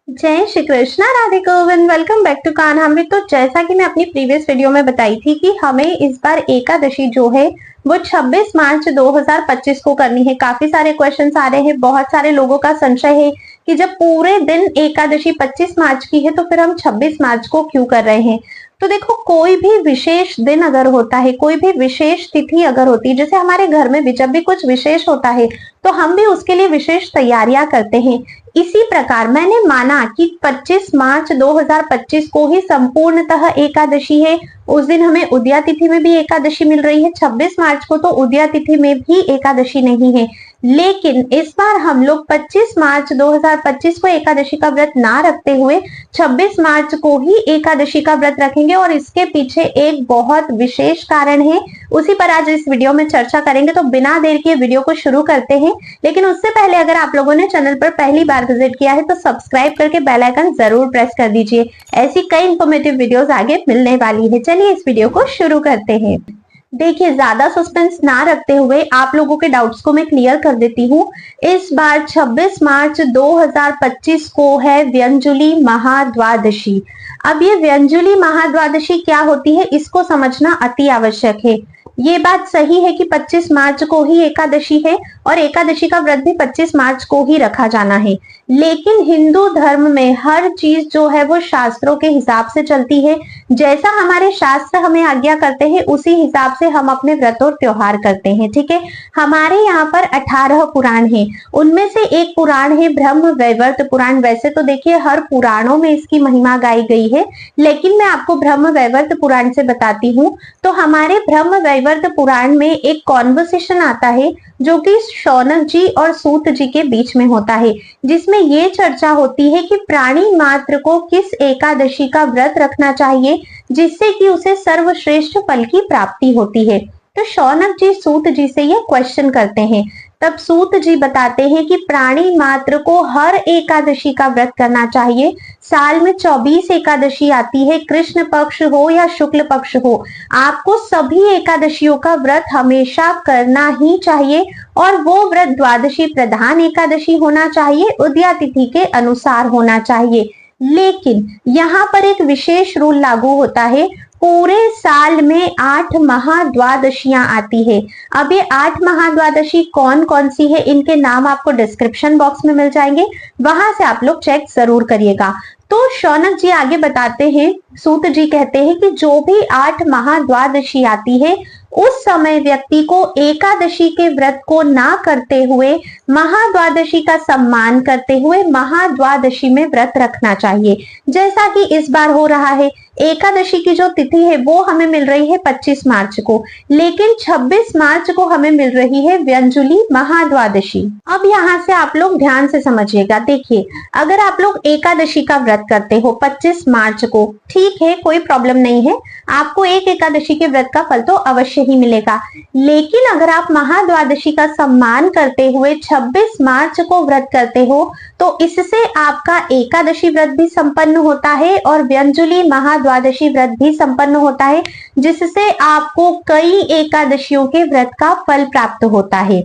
जय Shri Krishna, Radhe Govind. Welcome back to Kanhamrit. तो जैसा कि मैं अपनी प्रीवियस वीडियो में बताई थी कि हमें इस बार एकादशी जो है वो 26 मार्च 2025 को करनी है। काफी सारे क्वेश्चंस आ रहे हैं, बहुत सारे लोगों का संशय है कि जब पूरे दिन एकादशी 25 मार्च की है तो फिर हम 26 मार्च को क्यों कर रहे हैं। तो देखो, कोई भी विशेष दिन अगर होता है, कोई भी विशेष तिथि अगर होती है, जैसे हमारे घर में भी जब भी कुछ विशेष होता है तो हम भी उसके लिए विशेष तैयारियां करते हैं। इसी प्रकार मैंने माना कि 25 मार्च 2025 को ही संपूर्णतः एकादशी है। उस दिन हमें उदया तिथि में भी एकादशी मिल रही है। 26 मार्च को तो उदया तिथि में भी एकादशी नहीं है, लेकिन इस बार हम लोग 25 मार्च 2025 को एकादशी का व्रत ना रखते हुए 26 मार्च को ही एकादशी का व्रत रखेंगे और इसके पीछे एक बहुत विशेष कारण है। उसी पर आज इस वीडियो में चर्चा करेंगे। तो बिना देर के वीडियो को शुरू करते हैं। लेकिन उससे पहले अगर आप लोगों ने चैनल पर पहली बार विजिट किया है तो सब्सक्राइब करके बेल आइकन जरूर प्रेस कर दीजिए। ऐसी कई इंफॉर्मेटिव वीडियोस आगे मिलने वाली है। चलिए इस वीडियो को शुरू करते हैं। देखिए, ज्यादा सस्पेंस ना रखते हुए आप लोगों के डाउट्स को मैं क्लियर कर देती हूँ। इस बार 26 मार्च 2025 को है व्यंजुली महाद्वादशी। अब ये व्यंजुली महाद्वादशी क्या होती है, इसको समझना अति आवश्यक है। ये बात सही है कि 25 मार्च को ही एकादशी है और एकादशी का व्रत भी 25 मार्च को ही रखा जाना है, लेकिन हिंदू धर्म में हर चीज जो है वो शास्त्रों के हिसाब से चलती है। जैसा हमारे शास्त्र हमें आज्ञा करते हैं उसी हिसाब से हम अपने व्रत और त्योहार करते हैं। ठीक है, हमारे यहाँ पर 18 पुराण हैं, उनमें से एक पुराण है ब्रह्म वैवर्त पुराण। वैसे तो देखिए हर पुराणों में इसकी महिमा गाई गई है, लेकिन मैं आपको ब्रह्म वैवर्त पुराण से बताती हूँ। तो हमारे ब्रह्म वैवर्त पुराण में एक कॉन्वर्सेशन आता है जो कि शौनक जी और सूत जी के बीच में होता है, जिसमें ये चर्चा होती है कि प्राणी मात्र को किस एकादशी का व्रत रखना चाहिए जिससे कि उसे सर्वश्रेष्ठ फल की प्राप्ति होती है। तो शौनक जी सूत जी से ये क्वेश्चन करते हैं। तब सूत जी बताते हैं कि प्राणी मात्र को हर एकादशी का व्रत करना चाहिए। साल में 24 एकादशी आती है, कृष्ण पक्ष हो या शुक्ल पक्ष हो, आपको सभी एकादशियों का व्रत हमेशा करना ही चाहिए और वो व्रत द्वादशी प्रधान एकादशी होना चाहिए, उदया तिथि के अनुसार होना चाहिए। लेकिन यहाँ पर एक विशेष रूल लागू होता है। पूरे साल में 8 महाद्वादशियां आती है। अब ये 8 महाद्वादशी कौन कौन सी है, इनके नाम आपको डिस्क्रिप्शन बॉक्स में मिल जाएंगे, वहां से आप लोग चेक जरूर करिएगा। तो शौनक जी आगे बताते हैं, सूत जी कहते हैं कि जो भी 8 महाद्वादशी आती है उस समय व्यक्ति को एकादशी के व्रत को ना करते हुए महाद्वादशी का सम्मान करते हुए महाद्वादशी में व्रत रखना चाहिए। जैसा कि इस बार हो रहा है, एकादशी की जो तिथि है वो हमें मिल रही है 25 मार्च को, लेकिन 26 मार्च को हमें मिल रही है व्यंजुली महाद्वादशी। अब यहाँ से आप लोग ध्यान से समझिएगा। देखिए, अगर आप लोग एकादशी का व्रत करते हो 25 मार्च को, ठीक है, कोई प्रॉब्लम नहीं है, आपको एक एकादशी के व्रत का फल तो अवश्य ही मिलेगा। लेकिन अगर आप महाद्वादशी का सम्मान करते हुए 26 मार्च को व्रत करते हो तो इससे आपका एकादशी व्रत भी संपन्न होता है और व्यंजुली महाद्वादशी व्रत भी संपन्न होता है, जिससे आपको कई एकादशियों के व्रत का फल प्राप्त होता है।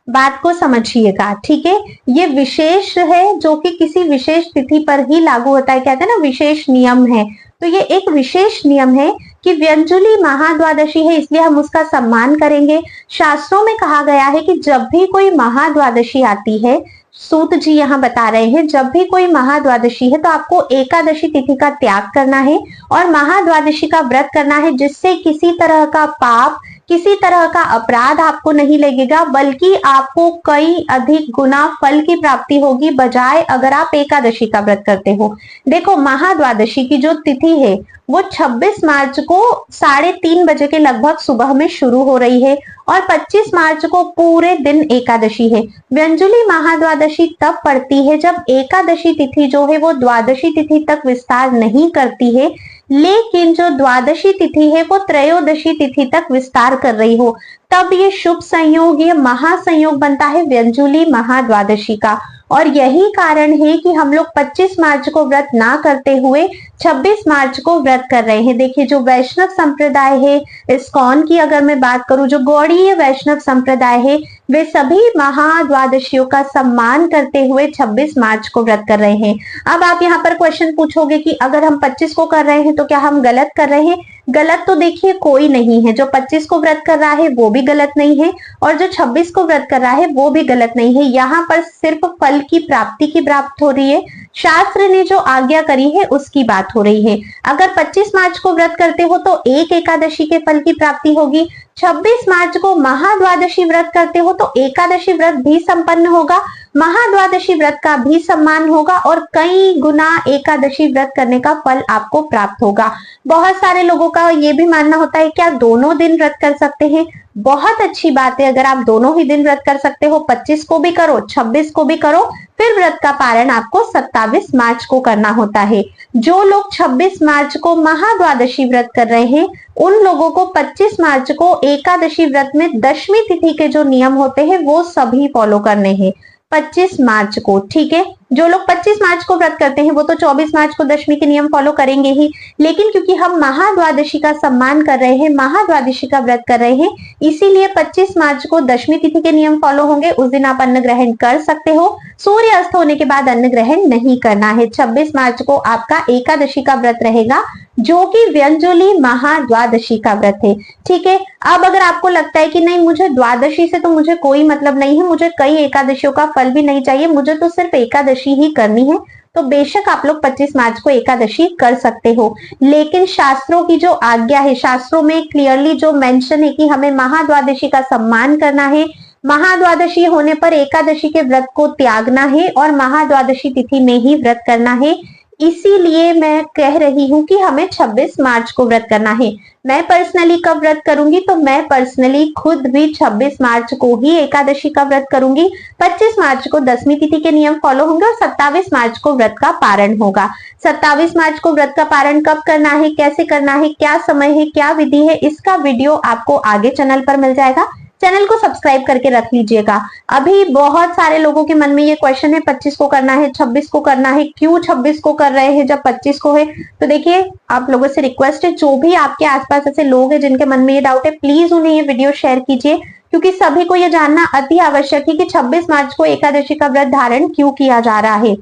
बात को समझिएगा, ठीक है। ये विशेष है जो कि किसी विशेष तिथि पर ही लागू होता है। कहते हैं ना, विशेष नियम है। तो ये एक विशेष नियम है कि व्यंजुली महाद्वादशी है इसलिए हम उसका सम्मान करेंगे। शास्त्रों में कहा गया है कि जब भी कोई महाद्वादशी आती है, सूत जी यहाँ बता रहे हैं, जब भी कोई महाद्वादशी है तो आपको एकादशी तिथि का त्याग करना है और महाद्वादशी का व्रत करना है, जिससे किसी तरह का पाप, किसी तरह का अपराध आपको नहीं लगेगा, बल्कि आपको कई अधिक गुना फल की प्राप्ति होगी बजाय अगर आप एकादशी का व्रत करते हो। देखो, महाद्वादशी की जो तिथि है वो 26 मार्च को 3:30 बजे के लगभग सुबह में शुरू हो रही है और 25 मार्च को पूरे दिन एकादशी है। व्यंजुली महाद्वादशी तब पड़ती है जब एकादशी तिथि जो है वो द्वादशी तिथि तक विस्तार नहीं करती है, लेकिन जो द्वादशी तिथि है वो त्रयोदशी तिथि तक विस्तार कर रही हो, तब ये शुभ संयोग, ये महासंयोग बनता है व्यंजुली महाद्वादशी का। और यही कारण है कि हम लोग 25 मार्च को व्रत ना करते हुए 26 मार्च को व्रत कर रहे हैं। देखिए जो वैष्णव संप्रदाय है, इस्कॉन की अगर मैं बात करूं, जो गौड़ीय वैष्णव संप्रदाय है, वे सभी महाद्वादशियों का सम्मान करते हुए 26 मार्च को व्रत कर रहे हैं। अब आप यहाँ पर क्वेश्चन पूछोगे कि अगर हम 25 को कर रहे हैं तो क्या हम गलत कर रहे हैं? गलत तो देखिए कोई नहीं है। जो 25 को व्रत कर रहा है वो भी गलत नहीं है और जो 26 को व्रत कर रहा है वो भी गलत नहीं है। यहाँ पर सिर्फ फल की प्राप्ति की बात हो रही है। शास्त्र ने जो आज्ञा करी है उसकी बात हो रही है। अगर 25 मार्च को व्रत करते हो तो एक एकादशी के फल की प्राप्ति होगी। 26 मार्च को महाद्वादशी व्रत करते हो तो एकादशी व्रत भी संपन्न होगा, महाद्वादशी व्रत का भी सम्मान होगा और कई गुना एकादशी व्रत करने का फल आपको प्राप्त होगा। बहुत सारे लोगों का ये भी मानना होता है क्या दोनों दिन व्रत कर सकते हैं? बहुत अच्छी बात है अगर आप दोनों ही दिन व्रत कर सकते हो। 25 को भी करो, 26 को भी करो, फिर व्रत का पारण आपको 27 मार्च को करना होता है। जो लोग 26 मार्च को महाद्वादशी व्रत कर रहे हैं उन लोगों को 25 मार्च को एकादशी व्रत में दशमी तिथि के जो नियम होते हैं वो सभी फॉलो करने हैं 25 मार्च को। ठीक है, जो लोग 25 मार्च को व्रत करते हैं वो तो 24 मार्च को दशमी के नियम फॉलो करेंगे ही, लेकिन क्योंकि हम महाद्वादशी का सम्मान कर रहे हैं, महाद्वादशी का व्रत कर रहे हैं, इसीलिए 25 मार्च को दशमी तिथि के नियम फॉलो होंगे। उस दिन आप अन्न ग्रहण कर सकते हो, सूर्य अस्त होने के बाद अन्न ग्रहण नहीं करना है। 26 मार्च को आपका एकादशी का व्रत रहेगा जो कि व्यंजुली महाद्वादशी का व्रत है। ठीक है, अब अगर आपको लगता है कि नहीं मुझे द्वादशी से तो मुझे कोई मतलब नहीं है, मुझे कई एकादशियों का फल भी नहीं चाहिए, मुझे तो सिर्फ एकादशी ही करनी है, तो बेशक आप लोग 25 मार्च को एकादशी कर सकते हो। लेकिन शास्त्रों की जो आज्ञा है, शास्त्रों में क्लियरली जो मेंशन है कि हमें महाद्वादशी का सम्मान करना है, महाद्वादशी होने पर एकादशी के व्रत को त्यागना है और महाद्वादशी तिथि में ही व्रत करना है। इसीलिए मैं कह रही हूं कि हमें 26 मार्च को व्रत करना है। मैं पर्सनली कब व्रत करूंगी तो मैं पर्सनली खुद भी 26 मार्च को ही एकादशी का व्रत करूंगी। 25 मार्च को दशमी तिथि के नियम फॉलो होंगे और 27 मार्च को व्रत का पारण होगा। 27 मार्च को व्रत का पारण कब करना है, कैसे करना है, क्या समय है, क्या विधि है, इसका वीडियो आपको आगे चैनल पर मिल जाएगा। चैनल को सब्सक्राइब करके रख लीजिएगा। अभी बहुत सारे लोगों के मन में ये क्वेश्चन है 25 को करना है, 26 को करना है, क्यों 26 को कर रहे हैं जब 25 को है? तो देखिए आप लोगों से रिक्वेस्ट है, जो भी आपके आसपास ऐसे लोग हैं जिनके मन में ये डाउट है, प्लीज उन्हें ये वीडियो शेयर कीजिए, क्योंकि सभी को ये जानना अति आवश्यक है कि 26 मार्च को एकादशी का व्रत धारण क्यों किया जा रहा है।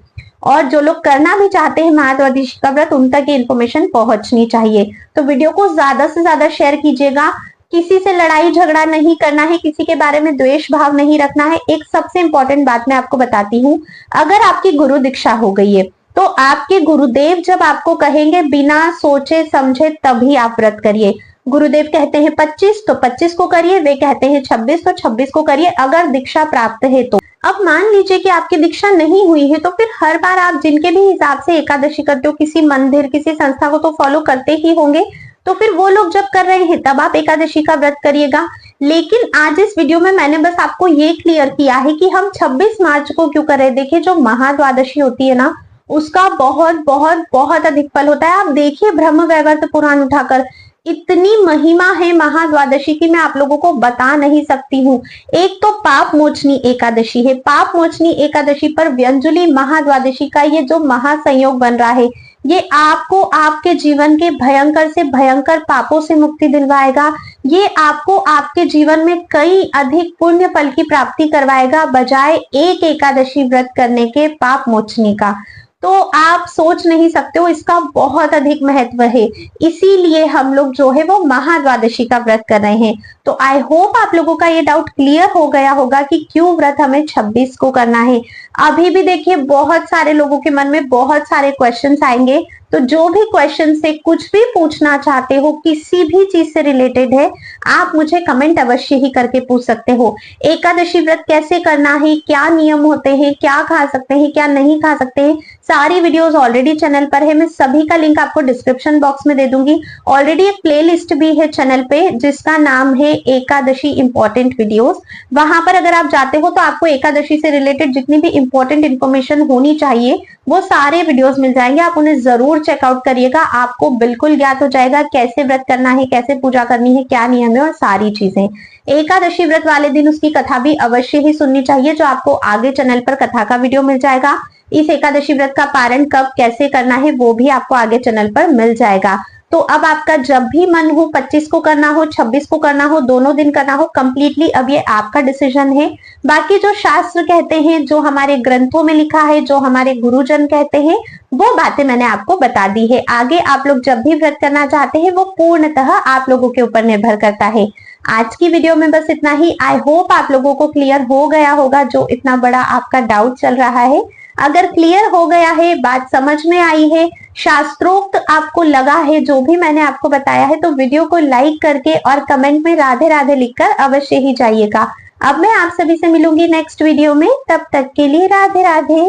और जो लोग करना भी चाहते हैं महाद्वादशी का व्रत, उन तक ये इन्फॉर्मेशन पहुंचनी चाहिए। तो वीडियो को ज्यादा से ज्यादा शेयर कीजिएगा। किसी से लड़ाई झगड़ा नहीं करना है, किसी के बारे में द्वेष भाव नहीं रखना है। एक सबसे इंपॉर्टेंट बात मैं आपको बताती हूँ, अगर आपकी गुरु दीक्षा हो गई है तो आपके गुरुदेव जब आपको कहेंगे बिना सोचे समझे तभी आप व्रत करिए। गुरुदेव कहते हैं 25 तो 25 को करिए, वे कहते हैं 26 तो 26 को करिए, अगर दीक्षा प्राप्त है तो। अब मान लीजिए कि आपकी दीक्षा नहीं हुई है तो फिर हर बार आप जिनके भी हिसाब से एकादशी करते हो, किसी मंदिर किसी संस्था को तो फॉलो करते ही होंगे, तो फिर वो लोग जब कर रहे हैं तब आप एकादशी का व्रत करिएगा। लेकिन आज इस वीडियो में मैंने बस आपको ये क्लियर किया है कि हम 26 मार्च को क्यों कर रहे हैं। देखिए जो महाद्वादशी होती है ना, उसका बहुत बहुत बहुत अधिक फल होता है। आप देखिए ब्रह्म वैवर्त पुराण उठाकर, इतनी महिमा है महाद्वादशी की मैं आप लोगों को बता नहीं सकती हूँ। एक तो पाप मोचनी एकादशी है, पाप मोचनी एकादशी पर व्यंजुली महाद्वादशी का ये जो महासंयोग बन रहा है, ये आपको आपके जीवन के भयंकर से भयंकर पापों से मुक्ति दिलवाएगा। ये आपको आपके जीवन में कई अधिक पुण्य फल की प्राप्ति करवाएगा, बजाय एक एकादशी व्रत करने के पाप मोचनी का। तो आप सोच नहीं सकते हो, इसका बहुत अधिक महत्व है। इसीलिए हम लोग जो है वो महाद्वादशी का व्रत कर रहे हैं। तो आई होप आप लोगों का ये डाउट क्लियर हो गया होगा कि क्यों व्रत हमें 26 को करना है। अभी भी देखिए बहुत सारे लोगों के मन में बहुत सारे क्वेश्चंस आएंगे, तो जो भी क्वेश्चन से कुछ भी पूछना चाहते हो, किसी भी चीज से रिलेटेड है, आप मुझे कमेंट अवश्य ही करके पूछ सकते हो। एकादशी व्रत कैसे करना है, क्या नियम होते हैं, क्या खा सकते हैं, क्या नहीं खा सकते हैं, सारी वीडियोस ऑलरेडी चैनल पर है। मैं सभी का लिंक आपको डिस्क्रिप्शन बॉक्स में दे दूंगी। ऑलरेडी एक प्लेलिस्ट भी है चैनल पे जिसका नाम है एकादशी इंपॉर्टेंट वीडियोस। वहां पर अगर आप जाते हो तो आपको एकादशी से रिलेटेड जितनी भी इंपॉर्टेंट इन्फॉर्मेशन होनी चाहिए वो सारे वीडियोस मिल जाएंगे। आप उन्हें जरूर चेकआउट करिएगा, आपको बिल्कुल ज्ञात हो जाएगा कैसे व्रत करना है, कैसे पूजा करनी है, क्या नियम है और सारी चीजें। एकादशी व्रत वाले दिन उसकी कथा भी अवश्य ही सुननी चाहिए, जो आपको आगे चैनल पर कथा का वीडियो मिल जाएगा। इस एकादशी व्रत का पारण कब कैसे करना है वो भी आपको आगे चैनल पर मिल जाएगा। तो अब आपका जब भी मन हो, 25 को करना हो, 26 को करना हो, दोनों दिन करना हो, कंप्लीटली अब ये आपका डिसीजन है। बाकी जो शास्त्र कहते हैं, जो हमारे ग्रंथों में लिखा है, जो हमारे गुरुजन कहते हैं, वो बातें मैंने आपको बता दी है। आगे आप लोग जब भी व्रत करना चाहते हैं वो पूर्णतः आप लोगों के ऊपर निर्भर करता है। आज की वीडियो में बस इतना ही। आई होप आप लोगों को क्लियर हो गया होगा जो इतना बड़ा आपका डाउट चल रहा है। अगर क्लियर हो गया है, बात समझ में आई है, शास्त्रोक्त आपको लगा है जो भी मैंने आपको बताया है, तो वीडियो को लाइक करके और कमेंट में राधे राधे लिखकर अवश्य ही जाइएगा। अब मैं आप सभी से मिलूंगी नेक्स्ट वीडियो में, तब तक के लिए राधे राधे।